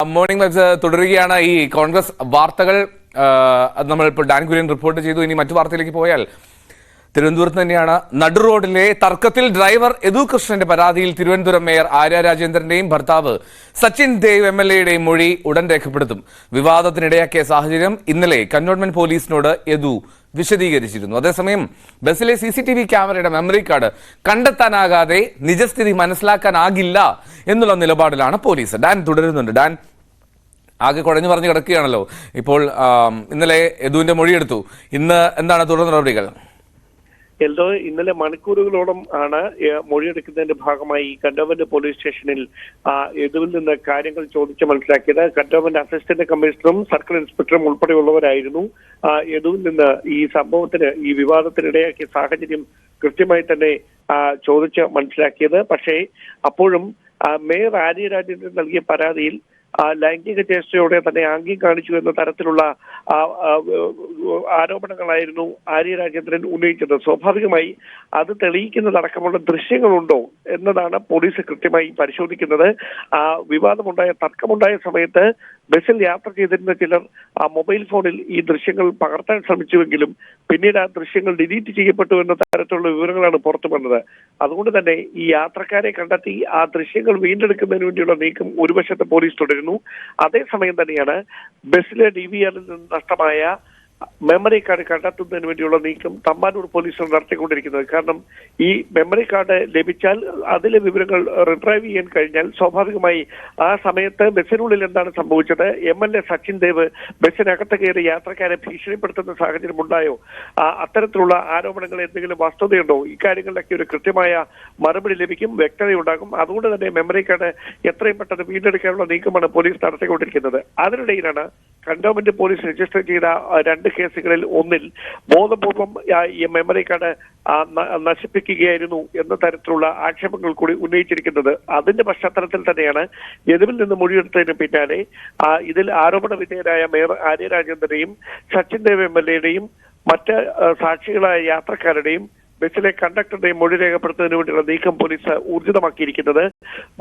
Morning vibes തുടരുകയാണ്. ഈ കോൺഗ്രസ് വാർത്തകൾ നമ്മളിപ്പോൾ ഡാൻ കുര്യൻ റിപ്പോർട്ട് ചെയ്തു. ഇനി മറ്റു വാർത്തയിലേക്ക് പോയാൽ തിരുവനന്തപുരത്ത് തന്നെയാണ്. നടു റോഡിലെ തർക്കത്തിൽ ഡ്രൈവർ യദു കൃഷ്ണന്റെ പരാതിയിൽ തിരുവനന്തപുരം മേയർ ആര്യ രാജേന്ദ്രന്റെയും ഭർത്താവ് സച്ചിൻ ദേവ് MLA മൊഴി ഉടൻ രേഖപ്പെടുത്തും. വിവാദത്തിനിടയാക്കിയ സാഹചര്യം ഇന്നലെ കന്റോൺമെന്റ് പോലീസിനോട് യദു വിശദീകരിച്ചിരുന്നു. അതേസമയം ബസ്സിലെ CCTV ക്യാമറയുടെ മെമ്മറി കാർഡ് കണ്ടെത്താനാകാതെ നിജസ്ഥിതി മനസ്സിലാക്കാനാകില്ല എന്നുള്ള നിലപാടിലാണ് പോലീസ്. ഡാൻ തുടരുന്നുണ്ട്. ഡാൻ, ആകെ കുഴഞ്ഞു പറഞ്ഞു കിടക്കുകയാണല്ലോ. ഇപ്പോൾ ഇന്നലെ യദുവിന്റെ മൊഴിയെടുത്തു. ഇന്ന് എന്താണ് തുടർ നടപടികൾ? ഇന്നലെ മണിക്കൂറുകളോളം ആണ് മൊഴിയെടുക്കുന്നതിന്റെ ഭാഗമായി കന്റോൺമെന്റ് പോലീസ് സ്റ്റേഷനിൽ യദുവിൽ നിന്ന് കാര്യങ്ങൾ ചോദിച്ച് മനസ്സിലാക്കിയത്. കന്റോൺമെന്റ് അസിസ്റ്റന്റ് കമ്മീഷണറും സർക്കിൾ ഇൻസ്പെക്ടറും ഉൾപ്പെടെയുള്ളവരായിരുന്നു യദുവിൽ നിന്ന് ഈ സംഭവത്തിന്, ഈ വിവാദത്തിനിടയാക്കിയ സാഹചര്യം കൃത്യമായി തന്നെ ചോദിച്ച് മനസ്സിലാക്കിയത്. പക്ഷേ അപ്പോഴും മേയർ ആര്യ രാജേന്ദ്രൻ നൽകിയ പരാതിയിൽ ലൈംഗിക ചേഷ്ടയോടെ തന്നെ ആംഗ്യം കാണിച്ചു എന്ന തരത്തിലുള്ള ആരോപണങ്ങളായിരുന്നു ആര്യ രാജേന്ദ്രൻ ഉന്നയിച്ചത്. സ്വാഭാവികമായി അത് തെളിയിക്കുന്നതടക്കമുള്ള ദൃശ്യങ്ങളുണ്ടോ എന്നതാണ് പോലീസ് കൃത്യമായി പരിശോധിക്കുന്നത്. വിവാദമുണ്ടായ, തർക്കമുണ്ടായ സമയത്ത് ബസ്സിൽ യാത്ര ചെയ്തിരുന്ന ചിലർ മൊബൈൽ ഫോണിൽ ഈ ദൃശ്യങ്ങൾ പകർത്താൻ ശ്രമിച്ചുവെങ്കിലും പിന്നീട് ആ ദൃശ്യങ്ങൾ ഡിലീറ്റ് ചെയ്യപ്പെട്ടു എന്ന തരത്തിലുള്ള വിവരങ്ങളാണ് പുറത്തു വന്നത്. അതുകൊണ്ട് തന്നെ ഈ യാത്രക്കാരെ കണ്ടെത്തി ആ ദൃശ്യങ്ങൾ വീണ്ടെടുക്കുന്നതിന് വേണ്ടിയുള്ള നീക്കം ഒരു വശത്ത് പോലീസ് തുടരുന്നു. അതേസമയം തന്നെയാണ് ബസ്സിലെ DVRൽ നിന്ന് നഷ്ടമായ മെമ്മറി കാർഡ് കണ്ടെത്തുന്നതിന് വേണ്ടിയുള്ള നീക്കം തമ്പാനൂർ പോലീസ് നടത്തിക്കൊണ്ടിരിക്കുന്നത്. കാരണം ഈ മെമ്മറി കാർഡ് ലഭിച്ചാൽ അതിലെ വിവരങ്ങൾ റിട്രൈവ് ചെയ്യാൻ കഴിഞ്ഞാൽ സ്വാഭാവികമായി ആ സമയത്ത് ബസ്സിനുള്ളിൽ എന്താണ് സംഭവിച്ചത്, MLA സച്ചിൻ ദേവ് ബസ്സിനകത്ത് കയറി യാത്രക്കാരെ ഭീഷണിപ്പെടുത്തുന്ന സാഹചര്യം ഉണ്ടായോ, അത്തരത്തിലുള്ള ആരോപണങ്ങൾ എന്തെങ്കിലും വസ്തുതയുണ്ടോ, ഇക്കാര്യങ്ങളിലൊക്കെ ഒരു കൃത്യമായ മറുപടി ലഭിക്കും, വ്യക്തതയുണ്ടാകും. അതുകൊണ്ട് തന്നെ മെമ്മറി കാർഡ് എത്രയും പെട്ടെന്ന് വീണ്ടെടുക്കാനുള്ള നീക്കമാണ് പോലീസ് നടത്തിക്കൊണ്ടിരിക്കുന്നത്. അതിനിടയിലാണ് കന്റോൺമെന്റ് പോലീസ് രജിസ്റ്റർ ചെയ്ത 2 കേസുകളിൽ ഒന്നിൽ ബോധപൂർവം ഈ മെമ്മറി കാർഡ് നശിപ്പിക്കുകയായിരുന്നു എന്ന തരത്തിലുള്ള ആക്ഷേപങ്ങൾ കൂടി ഉന്നയിച്ചിരിക്കുന്നത്. അതിന്റെ പശ്ചാത്തലത്തിൽ തന്നെയാണ് യദുവിൽ നിന്ന് മൊഴിയെടുത്തതിന് പിന്നാലെ ഇതിൽ ആരോപണ വിധേയരായ മേയർ ആര്യ രാജേന്ദ്രനെയും സച്ചിൻ ദേവ് MLAയുടെയും മറ്റ് സാക്ഷികളായ യാത്രക്കാരുടെയും ബസ്സിലെ കണ്ടക്ടറുടെയും മൊഴി രേഖപ്പെടുത്തുന്നതിന് വേണ്ടിയുള്ള നീക്കം പോലീസ് ഊർജിതമാക്കിയിരിക്കുന്നത്.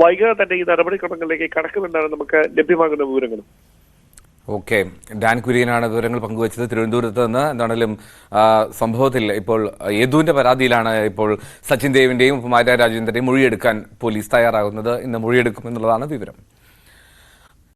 വൈകാതെ തന്നെ ഈ നടപടിക്രമങ്ങളിലേക്ക് കടക്കുമെന്നാണ് നമുക്ക് ലഭ്യമാകുന്ന വിവരങ്ങൾ. ഓക്കെ, ഡാൻ കുര്യനാണ് വിവരങ്ങൾ പങ്കുവച്ചത് തിരുവനന്തപുരത്ത് നിന്ന്. എന്താണെങ്കിലും സംഭവത്തിൽ ഇപ്പോൾ യദുവിന്റെ പരാതിയിലാണ് ഇപ്പോൾ സച്ചിൻ ദേവിന്റെയും ആര്യ രാജേന്ദ്രന്റെയും മൊഴിയെടുക്കാൻ പോലീസ് തയ്യാറാകുന്നത്. ഇന്ന് മൊഴിയെടുക്കും എന്നുള്ളതാണ് വിവരം.